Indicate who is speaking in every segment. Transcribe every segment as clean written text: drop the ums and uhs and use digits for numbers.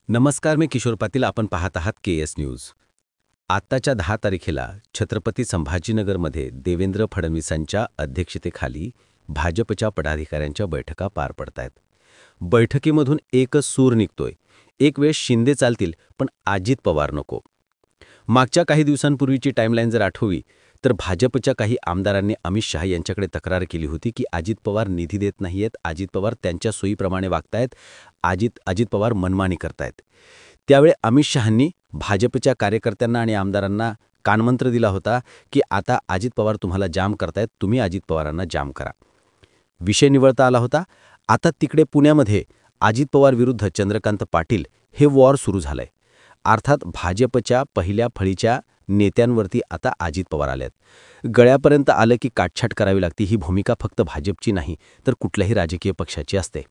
Speaker 1: नमस्कार, मी किशोर पाटील. आपण पाहत आहात केएस न्यूज. आत्ताच्या 10 तारखेला छत्रपती संभाजीनगरमध्ये देवेंद्र फडणवीसांच्या अध्यक्षतेखाली भाजपच्या पदाधिकाऱ्यांच्या बैठका पार पडतायत. बैठकीमधून एकच सूर निघतोय, एक वेळ शिंदे चालतील पण अजित पवार नको. मागच्या काही दिवसांपूर्वीची टाईमलाईन जर आठवली तर भाजपच्या काही आमदारांनी अमित शहा यांच्याकडे तक्रार केली होती की अजित पवार निधी देत नाहीयेत, अजित पवार त्यांच्या सोयीप्रमाणे वागतायत, अजित पवार मनमानी करतायत. त्यावेळी अमित शहांनी भाजपच्या कार्यकर्त्यांना आणि आमदारांना कानमंत्र दिला होता की आता अजित पवार तुम्हाला जाम करतायत, तुम्ही अजित पवारांना जाम करा. विषय निवळता आला होता. आता तिकडे पुण्यामध्ये अजित पवार विरुद्ध चंद्रकांत पाटील हे वॉर सुरू झालंय. अर्थात भाजपच्या पहिल्या फळीच्या नेत्यांवरती आता अजित पवार आलेत. गळ्यापर्यंत आलं की काटछाट करावी लागते. ही भूमिका फक्त भाजपची नाही तर कुठल्याही राजकीय पक्षाची असते.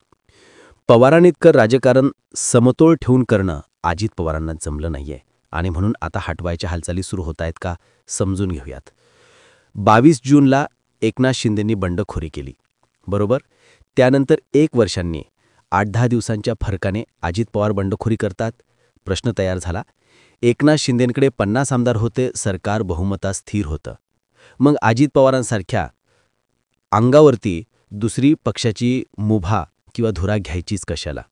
Speaker 1: पवारांइतकं राजकारण समतोल ठेवून करणं अजित पवारांना जमलं नाहीये आणि म्हणून आता हटवायच्या हालचाली सुरू होत आहेत का, समजून घेऊयात. 22 जूनला एकनाथ शिंदेंनी बंडखोरी केली, बरोबर. त्यानंतर 1 वर्षांनी 8-10 दिवसांच्या फरकाने अजित पवार बंडखोरी करतात. प्रश्न तयार झाला. एकनाथ शिंदेंकडे 50 आमदार होते, सरकार बहुमतात स्थिर होतं. मग अजित पवारांसारख्या अंगावरती दुसरी पक्षाची मुभा किंवा धुरा घ्यायचीच कशाला.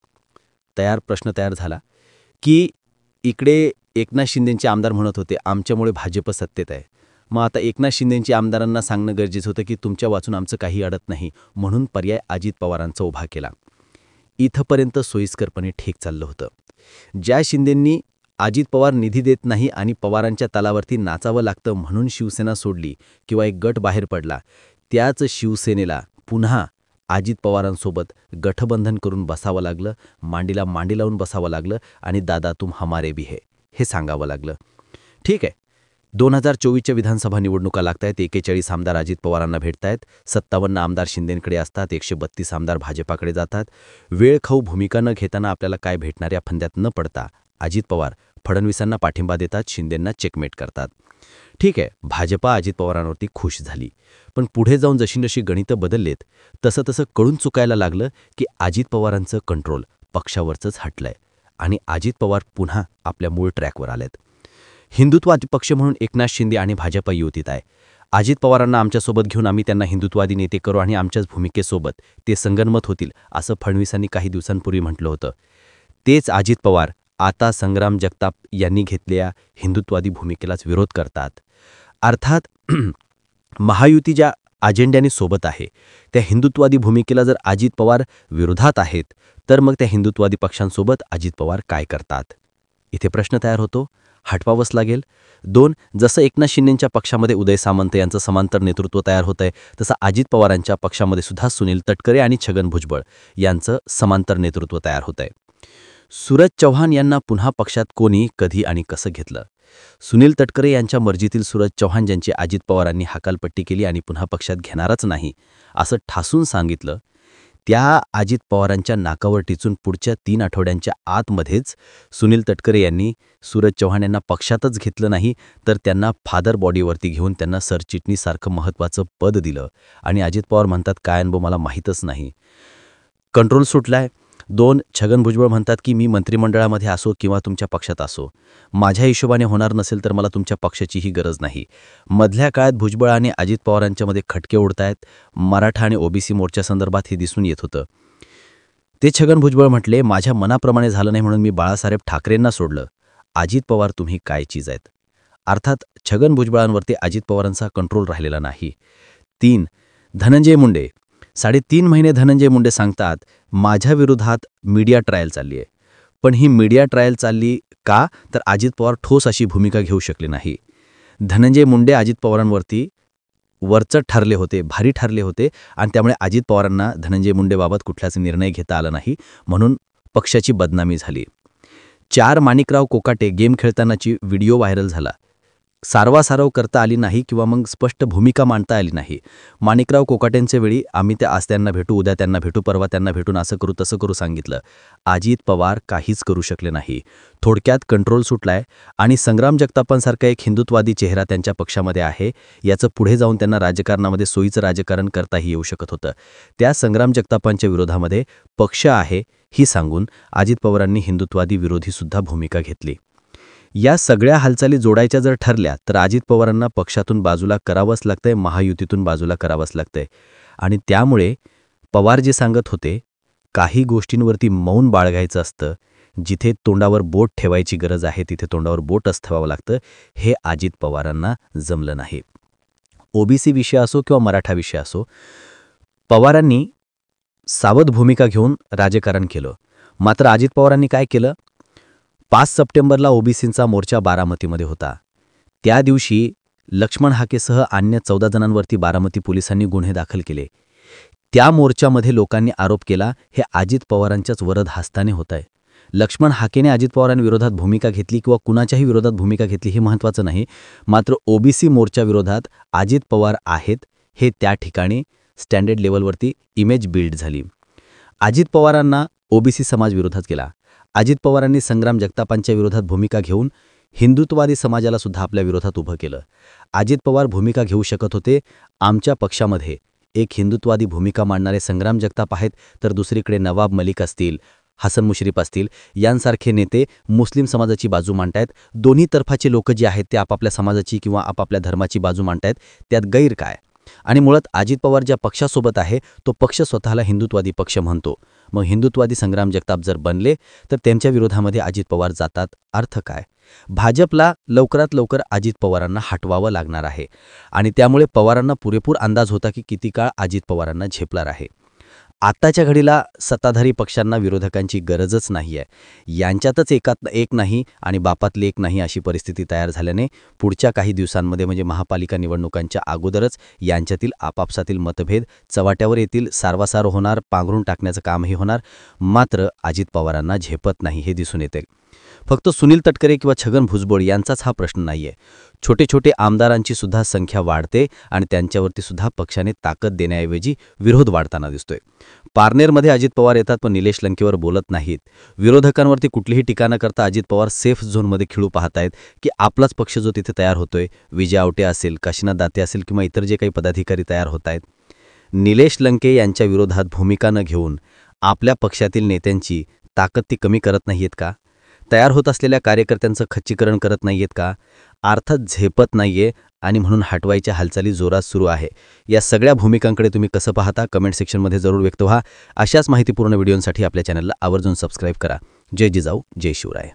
Speaker 1: प्रश्न तयार झाला की इकडे एकनाथ शिंदेंचे आमदार म्हणत होते आमच्यामुळे भाजप सत्तेत आहे. मग आता एकनाथ शिंदेंच्या आमदारांना सांगणं गरजेचं होतं की तुमच्या वाचून आमचं काही अडत नाही, म्हणून पर्याय अजित पवारांचा उभा केला. इथपर्यंत सोयीस्करपणे ठीक चाललं होतं. ज्या शिंदेंनी अजित पवार निधी देत नाही आणि पवारांच्या तालावरती नाचावं लागतं म्हणून शिवसेना सोडली किंवा एक गट बाहेर पडला, त्याच शिवसेनेला पुन्हा अजित पवारांसोबत गठबंधन करून बसावं लागलं, मांडीला मांडी लावून बसावं लागलं आणि दादा तुम हमारे भी है हे सांगावं लागलं. ठीक आहे, 2024च्या विधानसभा निवडणुका लागतायत. 41 आमदार अजित पवारांना भेटतायत, 57 आमदार शिंदेंकडे असतात, 132 आमदार भाजपाकडे जातात. वेळखाऊ भूमिका न घेताना आपल्याला काय भेटणार या फंद्यात न पडता अजित पवार फडणवीसांना पाठिंबा देतात, शिंदेंना चेकमेट करतात. ठीक आहे, भाजपा अजित पवारांवरती खुश झाली. पण पुढे जाऊन जशी जशी गणितं बदललेत तसं तसं कळून चुकायला लागलं की अजित पवारांचं कंट्रोल पक्षावरचंच हटलंय आणि अजित पवार पुन्हा आपल्या मूळ ट्रॅकवर आलेत. हिंदुत्वादी पक्ष म्हणून एकनाथ शिंदे आणि भाजपा युतीत आहे. अजित पवारांना आमच्यासोबत घेऊन आम्ही त्यांना हिंदुत्वादी नेते करू आणि आमच्याच भूमिकेसोबत ते संगनमत होतील असं फडणवीसांनी काही दिवसांपूर्वी म्हटलं होतं. तेच अजित पवार आता संग्राम जगताप यांनी घेतलेल्या हिंदुत्वादी भूमिकेलाच विरोध करतात. अर्थात महायुती ज्या अजेंड्याने सोबत आहे त्या हिंदुत्वादी भूमिकेला जर अजित पवार विरोधात आहेत तर मग त्या हिंदुत्वादी पक्षांसोबत अजित पवार काय करतात, इथे प्रश्न तयार होतो. हटवावंच लागेल. 2. जसं एकनाथ शिंदेंच्या पक्षामध्ये उदय सामंत यांचं समांतर नेतृत्व तयार होत आहे तसं अजित पवारांच्या पक्षामध्ये सुद्धा सुनील तटकरे आणि छगन भुजबळ यांचं समांतर नेतृत्व तयार होत आहे. सूरज चव्हाण यांना पुन्हा पक्षात कोणी, कधी आणि कसं घेतलं. सुनील तटकरे यांच्या मर्जीतील सूरज चव्हाण ज्यांची अजित पवारांनी हकालपट्टी केली आणि पुन्हा पक्षात घेणारच नाही असं ठासून सांगितलं, त्या अजित पवारांच्या नाकावर टिचून पुढच्या 3 आठवड्यांच्या आतमध्येच सुनील तटकरे यांनी सूरज चव्हाण यांना पक्षातच घेतलं नाही तर त्यांना फादर बॉडीवरती घेऊन त्यांना सरचिटणीसारखं महत्त्वाचं पद दिलं आणि अजित पवार म्हणतात काय अनुभव मला माहीतच नाही. कंट्रोल सुटलाय. 2. छगन भुजबळ म्हणतात की मी मंत्रिमंडळामध्ये असो किंवा तुमच्या पक्षात असो, माझ्या हिशोबाने होणार नसेल तर मला तुमच्या पक्षाचीही गरज नाही. मधल्या काळात भुजबळ आणि अजित पवारांच्यामध्ये खटके उडतायत. मराठा आणि ओबीसी मोर्चासंदर्भात हे दिसून येत होतं. ते छगन भुजबळ म्हटले माझ्या मनाप्रमाणे झालं नाही म्हणून मी बाळासाहेब ठाकरेंना सोडलं. अजित पवार तुम्ही काय चीज आहेत. अर्थात छगन भुजबळांवरती अजित पवारांचा कंट्रोल राहिलेला नाही. 3. धनंजय मुंडे. 3.5 महिने धनंजय मुंडे सांगतात माझ्या विरोधात मीडिया ट्रायल चालली आहे. पण ही मीडिया ट्रायल चालली का तर अजित पवार ठोस अशी भूमिका घेऊ शकले नाही. धनंजय मुंडे अजित पवारांवरती वरचढ ठरले होते, भारी ठरले होते आणि त्यामुळे अजित पवारांना धनंजय मुंडेबाबत कुठलाच निर्णय घेता आला नाही, म्हणून पक्षाची बदनामी झाली. 4. माणिकराव कोकाटे गेम खेळतानाची व्हिडिओ व्हायरल झाला. सारवासारव करता आली नाही किंवा मग स्पष्ट भूमिका मांडता आली नाही. माणिकराव कोकाटेंच्या वेळी आम्ही त्या आज त्यांना भेटू, उद्या त्यांना भेटू, परवा त्यांना भेटून असं करू तसं करू सांगितलं. अजित पवार काहीच करू शकले नाही. थोडक्यात कंट्रोल सुटलाय आणि संग्राम जगतापांसारखा एक हिंदुत्वादी चेहरा त्यांच्या पक्षामध्ये आहे. याचं पुढे जाऊन त्यांना राजकारणामध्ये सोयीचं राजकारण करताही येऊ शकत होतं. त्या संग्राम जगतापांच्या विरोधामध्ये पक्ष आहे ही सांगून अजित पवारांनी हिंदुत्वादी विरोधीसुद्धा भूमिका घेतली. या सगळ्या हालचाली जोडायच्या जर ठरल्या तर अजित पवारांना पक्षातून बाजूला करावंच लागतंय, महायुतीतून बाजूला करावंच लागतंय. आणि त्यामुळे पवार जे सांगत होते, काही गोष्टींवरती मौन बाळगायचं असतं, जिथे तोंडावर बोट ठेवायची गरज आहे तिथे तोंडावर बोटच ठेवावं लागतं, हे अजित पवारांना जमलं नाही. ओबीसी विषय असो किंवा मराठा विषय असो, पवारांनी सावध भूमिका घेऊन राजकारण केलं. मात्र अजित पवारांनी काय केलं? 5 सप्टेंबरला ओबीसींचा मोर्चा बारामतीमध्ये होता. त्या दिवशी लक्ष्मण हाकेसह अन्य 14 जणांवरती बारामती पोलिसांनी गुन्हे दाखल केले. त्या मोर्चामध्ये लोकांनी आरोप केला, हे अजित पवारांच्याच वरद हस्ताने होत आहे. लक्ष्मण हाकेने अजित पवारांविरोधात भूमिका घेतली किंवा कुणाच्याही विरोधात भूमिका घेतली हे महत्त्वाचं नाही, मात्र ओबीसी मोर्चाविरोधात अजित पवार आहेत हे त्या ठिकाणी स्टँडर्ड लेवलवरती इमेज बिल्ड झाली. अजित पवारांना ओबीसी समाज विरोधात केला. अजित पवारांनी संग्राम जगतापांच्या विरोधात भूमिका घेऊन हिंदुत्ववादी समाजाला सुद्धा आपल्या विरोधात उभं केलं. अजित पवार भूमिका घेऊ शकत होते, आमच्या पक्षामध्ये एक हिंदुत्ववादी भूमिका मांडणारे संग्राम जगताप आहेत, तर दुसरीकडे नवाब मलिक असतील, हसन मुश्रीफ असतील, यांसारखे नेते मुस्लिम समाजाची बाजू मांडतायत. दोन्ही तर्फाचे लोक जे आहेत ते आपापल्या समाजाची किंवा आपापल्या धर्माची बाजू मांडतायत, त्यात गैर काय? आणि मुळात अजित पवार ज्या पक्षासोबत आहे तो पक्ष स्वतःला हिंदुत्ववादी पक्ष म्हणतो. मग हिंदुत्ववादी संग्राम जगताप जर बनले तर त्यांच्या विरोधामध्ये अजित पवार जातात, अर्थ काय? भाजपला लवकरात लवकर अजित पवारांना हटवावं लागणार आहे आणि त्यामुळे पवारांना पुरेपूर अंदाज होता की किती काळ अजित पवारांना झेपणार आहे. आत्ताच्या घडीला सत्ताधारी पक्षांना विरोधकांची गरजच नाही आहे. यांच्यातच एकात एक नाही आणि बापातले एक नाही अशी परिस्थिती तयार झाल्याने पुढच्या काही दिवसांमध्ये म्हणजे महापालिका निवडणुकांच्या अगोदरच यांच्यातील आपापसातील मतभेद चव्हाट्यावर येतील, सारवासार होणार, पांघरून टाकण्याचं कामही होणार. मात्र अजित पवारांना झेपत नाही हे दिसून येते. फक्त सुनील तटकरे किंवा छगन भुजबळ यांचाच हा प्रश्न नाहीये. छोटे छोटे आमदारांची सुद्धा संख्या वाढते आणि त्यांच्यावरती सुद्धा पक्षाने ताकद देण्याऐवजी विरोध वाढताना दिसतोय. पारनेरमध्ये अजित पवार येतात पण निलेश लंकेवर बोलत नाहीत. विरोधकांवरती कुठलीही टीका न करता अजित पवार सेफ झोनमध्ये खेळू पाहतायत की आपलाच पक्ष जो तिथे तयार होतोय, विजय आवटे असेल, काशीनाथ दाते असेल किंवा इतर जे काही पदाधिकारी तयार होत आहेत, निलेश लंके यांच्या विरोधात भूमिका न घेऊन आपल्या पक्षातील नेत्यांची ताकद ती कमी करत नाहीयेत का? तयार होत असलेल्या कार्यकर्त्यांचं खच्चीकरण करत नाहीयेत का? अर्थात झेपत नाहीये आणि म्हणून हटवायच्या हालचाली जोरात सुरू आहे. या सगळ्या भूमिकांकडे तुम्ही कसं पाहता कमेंट सेक्शनमध्ये जरूर व्यक्त व्हा. अशाच माहितीपूर्ण व्हिडिओंसाठी आपल्या चॅनलला आवर्जून सबस्क्राईब करा. जय जिजाऊ, जय शिवराय.